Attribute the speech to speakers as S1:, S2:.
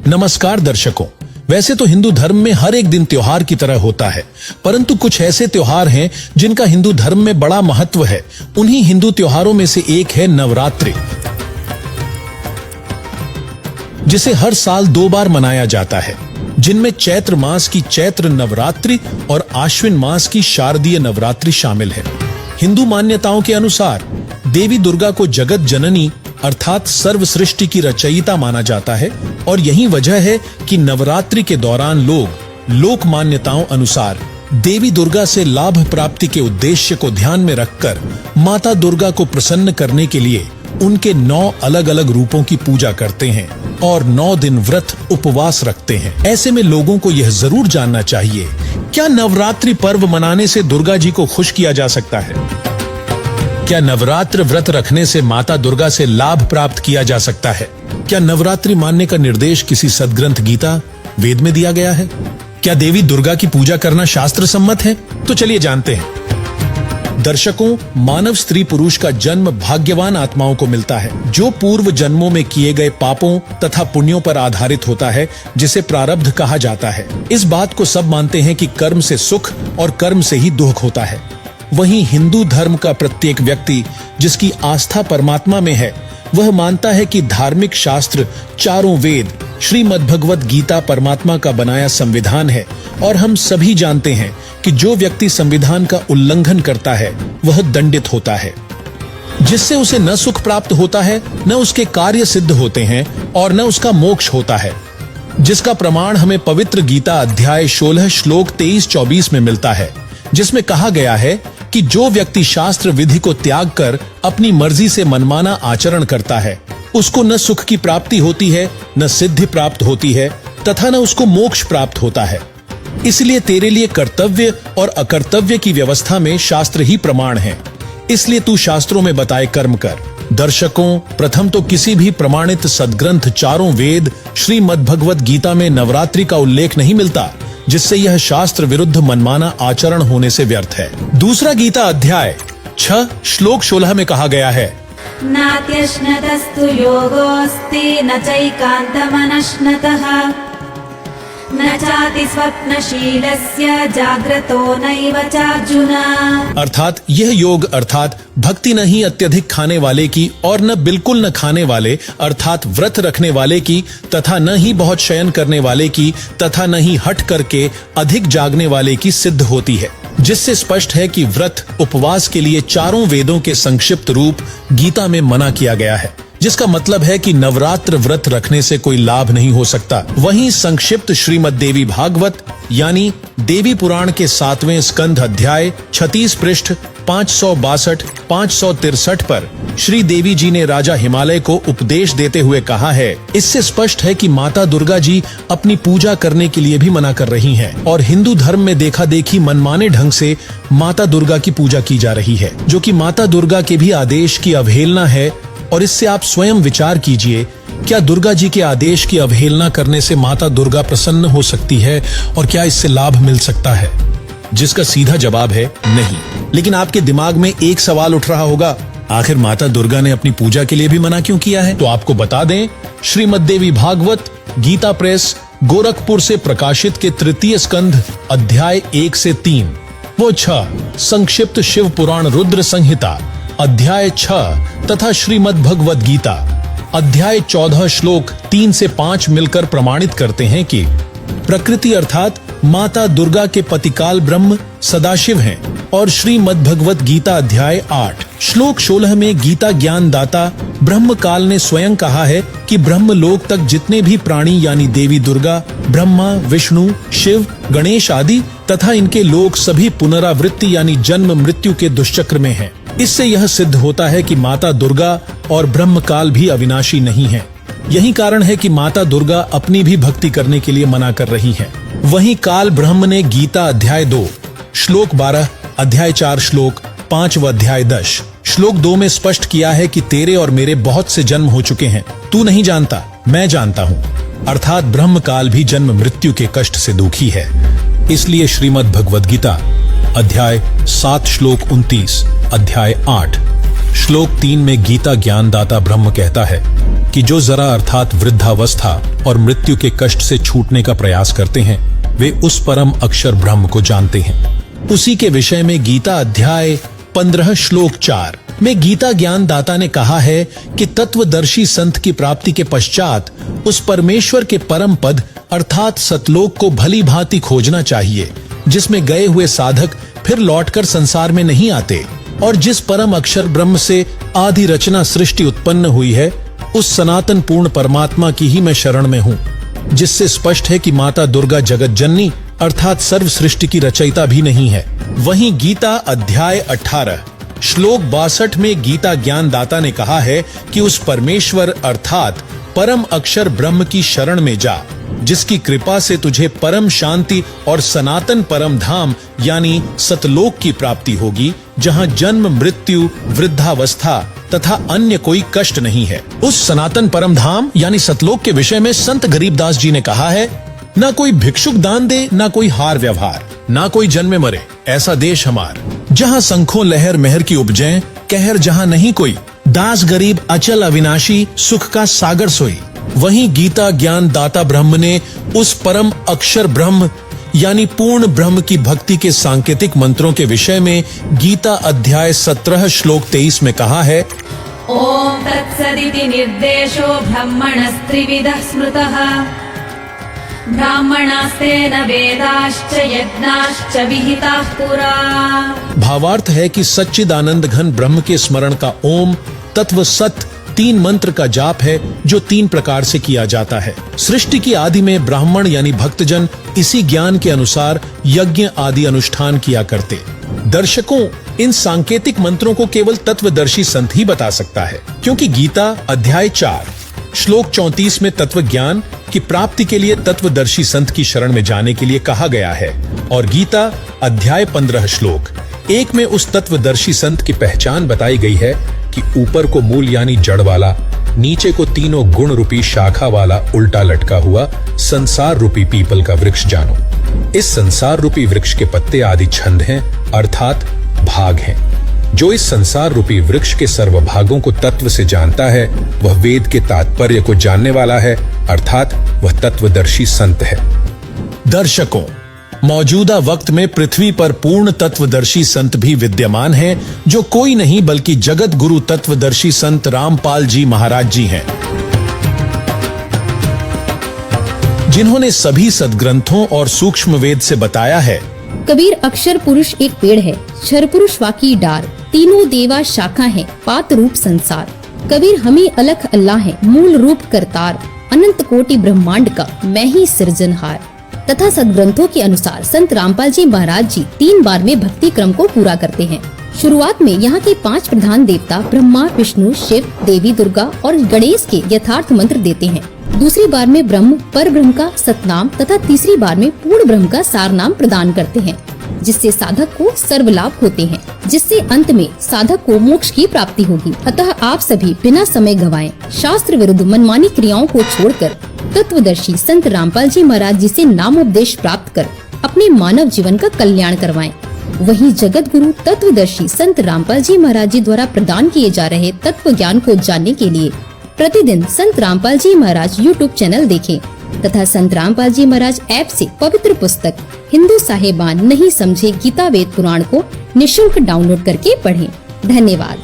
S1: नमस्कार दर्शकों। वैसे तो हिंदू धर्म में हर एक दिन त्योहार की तरह होता है, परंतु कुछ ऐसे त्योहार हैं जिनका हिंदू धर्म में बड़ा महत्व है। उन्हीं हिंदू त्योहारों में से एक है नवरात्रि, जिसे हर साल 2 बार मनाया जाता है, जिनमें चैत्र मास की चैत्र नवरात्रि और आश्विन मास की शारदीय नवरात्रि शामिल है। हिंदू मान्यताओं के अनुसार देवी दुर्गा को जगत जननी अर्थात सर्व सृष्टि की रचयिता माना जाता है और यही वजह है कि नवरात्रि के दौरान लोग लोक मान्यताओं अनुसार देवी दुर्गा से लाभ प्राप्ति के उद्देश्य को ध्यान में रखकर माता दुर्गा को प्रसन्न करने के लिए उनके 9 अलग अलग रूपों की पूजा करते हैं और 9 दिन व्रत उपवास रखते हैं। ऐसे में लोगों को यह जरूर जानना चाहिए, क्या नवरात्रि पर्व मनाने से दुर्गा जी को खुश किया जा सकता है? क्या नवरात्र व्रत रखने से माता दुर्गा से लाभ प्राप्त किया जा सकता है? क्या नवरात्रि मानने का निर्देश किसी सदग्रंथ गीता वेद में दिया गया है? क्या देवी दुर्गा की पूजा करना शास्त्र सम्मत है? तो चलिए जानते हैं। दर्शकों, मानव स्त्री पुरुष का जन्म भाग्यवान आत्माओं को मिलता है, जो पूर्व जन्मों में किए गए पापों तथा पुण्यों पर आधारित होता है, जिसे प्रारब्ध कहा जाता है। इस बात को सब मानते हैं कि कर्म से सुख और कर्म से ही दुख होता है। वहीं हिंदू धर्म का प्रत्येक व्यक्ति जिसकी आस्था परमात्मा में है, वह मानता है कि धार्मिक शास्त्र चारों वेद श्रीमद् भगवत गीता परमात्मा का बनाया संविधान है और हम सभी जानते हैं कि जो व्यक्ति संविधान का उल्लंघन करता है वह दंडित होता है, जिससे उसे न सुख प्राप्त होता है, न उसके कार्य सिद्ध होते हैं और न उसका मोक्ष होता है, जिसका प्रमाण हमें पवित्र गीता अध्याय 16 श्लोक 23-24 में मिलता है, जिसमें कहा गया है कि जो व्यक्ति शास्त्र विधि को त्याग कर अपनी मर्जी से मनमाना आचरण करता है, उसको न सुख की प्राप्ति होती है, न सिद्धि प्राप्त होती है तथा न उसको मोक्ष प्राप्त होता है। इसलिए तेरे लिए कर्तव्य और अकर्तव्य की व्यवस्था में शास्त्र ही प्रमाण है, इसलिए तू शास्त्रों में बताए कर्म कर। दर्शकों, प्रथम तो किसी भी प्रमाणित सदग्रंथ चारों वेद श्रीमद् भगवत गीता में नवरात्रि का उल्लेख नहीं मिलता, जिससे यह शास्त्र विरुद्ध मनमाना आचरण होने से व्यर्थ है। दूसरा गीता अध्याय 6 श्लोक 16 में कहा गया है,
S2: नात्यश्नतस्तु योगोऽस्ति न चैकान्तमनश्नतः न चाति स्वप्नशीलस्य जाग्रतो नैव चार्जुन।
S1: अर्थात यह योग अर्थात भक्ति नहीं अत्यधिक खाने वाले की और न बिल्कुल न खाने वाले अर्थात व्रत रखने वाले की तथा न ही बहुत शयन करने वाले की तथा न ही हठ करके अधिक जागने वाले की सिद्ध होती है, जिससे स्पष्ट है कि व्रत उपवास के लिए चारों वेदों के संक्षिप्त रूप गीता में मना किया गया है, जिसका मतलब है कि नवरात्र व्रत रखने से कोई लाभ नहीं हो सकता। वहीं संक्षिप्त श्रीमद् देवी भागवत यानी देवी पुराण के 7वें स्कंध अध्याय 36 पृष्ठ 562-563 पर श्री देवी जी ने राजा हिमालय को उपदेश देते हुए कहा है, इससे स्पष्ट है कि माता दुर्गा जी अपनी पूजा करने के लिए भी मना कर रही हैं और हिंदू धर्म में देखा देखी मनमाने ढंग से माता दुर्गा की पूजा की जा रही है, जो कि माता दुर्गा के भी आदेश की अवहेलना है। और इससे आप स्वयं विचार कीजिए, क्या दुर्गा जी के आदेश की अवहेलना करने से माता दुर्गा प्रसन्न हो सकती है और क्या इससे लाभ मिल सकता है? जिसका सीधा जवाब है नहीं। लेकिन आपके दिमाग में एक सवाल उठ रहा होगा, आखिर माता दुर्गा ने अपनी पूजा के लिए भी मना क्यों किया है? तो आपको बता दें, श्रीमद् देवी भागवत गीता प्रेस गोरखपुर से प्रकाशित के 3 स्कंध अध्याय 1 से 3 वो 6 संक्षिप्त शिव पुराण रुद्र संहिता अध्याय 6 तथा श्रीमद् भगवत गीता अध्याय 14 श्लोक 3 से 5 मिलकर प्रमाणित करते हैं कि प्रकृति अर्थात माता दुर्गा के पतिकाल ब्रह्म सदाशिव हैं और श्रीमद् भगवत गीता अध्याय 8 श्लोक 16 में गीता ज्ञान दाता ब्रह्म काल ने स्वयं कहा है कि ब्रह्म लोक तक जितने भी प्राणी यानी देवी दुर्गा, ब्रह्मा, विष्णु, शिव, गणेश आदि तथा इनके लोक सभी पुनरावृत्ति यानी जन्म मृत्यु के दुष्चक्र में हैं। इससे यह सिद्ध होता है कि माता दुर्गा और ब्रह्म काल भी अविनाशी नहीं है। यही कारण है कि माता दुर्गा अपनी भी भक्ति करने के लिए मना कर रही है। वहीं काल ब्रह्म ने गीता अध्याय 2 श्लोक 12, अध्याय 4 श्लोक 5 व अध्याय 10 श्लोक 2 में स्पष्ट किया है कि तेरे और मेरे बहुत से जन्म हो चुके हैं, तू नहीं जानता, मैं जानता हूँ। अर्थात ब्रह्म काल भी जन्म मृत्यु के कष्ट से दुखी है। इसलिए श्रीमद् भगवद गीता अध्याय 7 श्लोक 29, अध्याय 8 श्लोक 3 में गीता ज्ञानदाता ब्रह्म कहता है कि जो जरा अर्थात वृद्धावस्था और मृत्यु के कष्ट से छूटने का प्रयास करते हैं वे उस परम अक्षर ब्रह्म को जानते हैं। उसी के विषय में गीता अध्याय 15 श्लोक 4 में गीता ज्ञान दाता ने कहा है कि तत्वदर्शी संत की प्राप्ति के पश्चात उस परमेश्वर के परम पद अर्थात सतलोक को भली भांति खोजना चाहिए, जिसमें गए हुए साधक फिर लौटकर संसार में नहीं आते, और जिस परम अक्षर ब्रह्म से आदि रचना सृष्टि उत्पन्न हुई है उस सनातन पूर्ण परमात्मा की ही मैं शरण में हूँ, जिससे स्पष्ट है कि माता दुर्गा जगत जननी अर्थात सर्व सृष्टि की रचयिता भी नहीं है। वहीं गीता अध्याय 18 श्लोक 62 में गीता ज्ञान दाता ने कहा है कि उस परमेश्वर अर्थात परम अक्षर ब्रह्म की शरण में जा, जिसकी कृपा से तुझे परम शांति और सनातन परम धाम यानी सतलोक की प्राप्ति होगी, जहां जन्म मृत्यु वृद्धावस्था तथा अन्य कोई कष्ट नहीं है। उस सनातन परम धाम यानी सतलोक के विषय में संत गरीबदास जी ने कहा है, ना कोई भिक्षुक दान दे, ना कोई हार व्यवहार, ना कोई जन्मे मरे, ऐसा देश हमार, जहाँ शंखों लहर मेहर की उपजें, कहर जहाँ नहीं कोई, दास गरीब अचल अविनाशी, सुख का सागर सोई। वहीं गीता ज्ञान दाता ब्रह्म ने उस परम अक्षर ब्रह्म यानी पूर्ण ब्रह्म की भक्ति के सांकेतिक मंत्रों के विषय में गीता अध्याय 17 श्लोक 23 में कहा है,
S2: ओम तत्सदिति निर्देशो ब्रह्मणस्त्रिविधः स्मृतः ब्राह्मणास्तेन वेदाश्च यज्ञाश्च विहिताः पुरा।
S1: भावार्थ है कि सच्चिदानंद घन ब्रह्म के स्मरण का ओम तत्व सत 3 मंत्र का जाप है, जो 3 प्रकार से किया जाता है। सृष्टि की आदि में ब्राह्मण यानी भक्तजन इसी ज्ञान के अनुसार यज्ञ आदि अनुष्ठान किया करते। दर्शकों, इन सांकेतिक मंत्रों को केवल तत्वदर्शी संत ही बता सकता है, क्योंकि गीता अध्याय 4 श्लोक 34 में तत्व ज्ञान की प्राप्ति के लिए तत्वदर्शी संत की शरण में जाने के लिए कहा गया है, और गीता अध्याय 15 श्लोक 1 में उस तत्वदर्शी संत की पहचान बताई गई है कि ऊपर को मूल यानी जड़ वाला, नीचे को तीनों गुण रूपी शाखा वाला उल्टा लटका हुआ संसार रूपी पीपल का वृक्ष जानो। इस संसार रूपी वृक्ष के पत्ते आदि छंद हैं अर्थात भाग हैं। जो इस संसार रूपी वृक्ष के सर्व भागों को तत्व से जानता है वह वेद के तात्पर्य को जानने वाला है, अर्थात वह तत्वदर्शी संत है। दर्शकों, मौजूदा वक्त में पृथ्वी पर पूर्ण तत्वदर्शी संत भी विद्यमान हैं, जो कोई नहीं बल्कि जगत गुरु तत्वदर्शी संत रामपाल जी महाराज जी हैं, जिन्होंने सभी सदग्रंथों और सूक्ष्म वेद से बताया है,
S3: कबीर अक्षर पुरुष एक पेड़ है, क्षर पुरुष वाकी डार, तीनों देवा शाखा है, पात रूप संसार। कबीर हमें अलख अल्लाह है, मूल रूप करतार, अनंत कोटि ब्रह्मांड का मैं ही सृजनहार। तथा सदग्रंथों के अनुसार संत रामपाल जी महाराज जी 3 बार में भक्ति क्रम को पूरा करते हैं। शुरुआत में यहाँ के 5 प्रधान देवता ब्रह्मा विष्णु शिव देवी दुर्गा और गणेश के यथार्थ मंत्र देते हैं। दूसरी बार में ब्रह्म पर ब्रह्म का सतनाम तथा तीसरी बार में पूर्ण ब्रह्म का सार नाम प्रदान करते हैं, जिससे साधक को सर्व लाभ होते हैं, जिससे अंत में साधक को मोक्ष की प्राप्ति होगी। अतः आप सभी बिना समय गवाएं शास्त्र विरुद्ध मनमानी क्रियाओं को छोड़कर तत्वदर्शी संत रामपाल जी महाराज जी से नामोपदेश प्राप्त कर अपने मानव जीवन का कल्याण करवाएं। वहीं जगत गुरु तत्वदर्शी संत रामपाल जी महाराज जी द्वारा प्रदान किए जा रहे तत्व ज्ञान को जानने के लिए प्रतिदिन संत रामपाल जी महाराज YouTube चैनल देखें तथा संत रामपाल जी महाराज ऐप से पवित्र पुस्तक हिंदू साहेबान नहीं समझे गीता वेद पुराण को निःशुल्क डाउनलोड करके पढ़ें। धन्यवाद।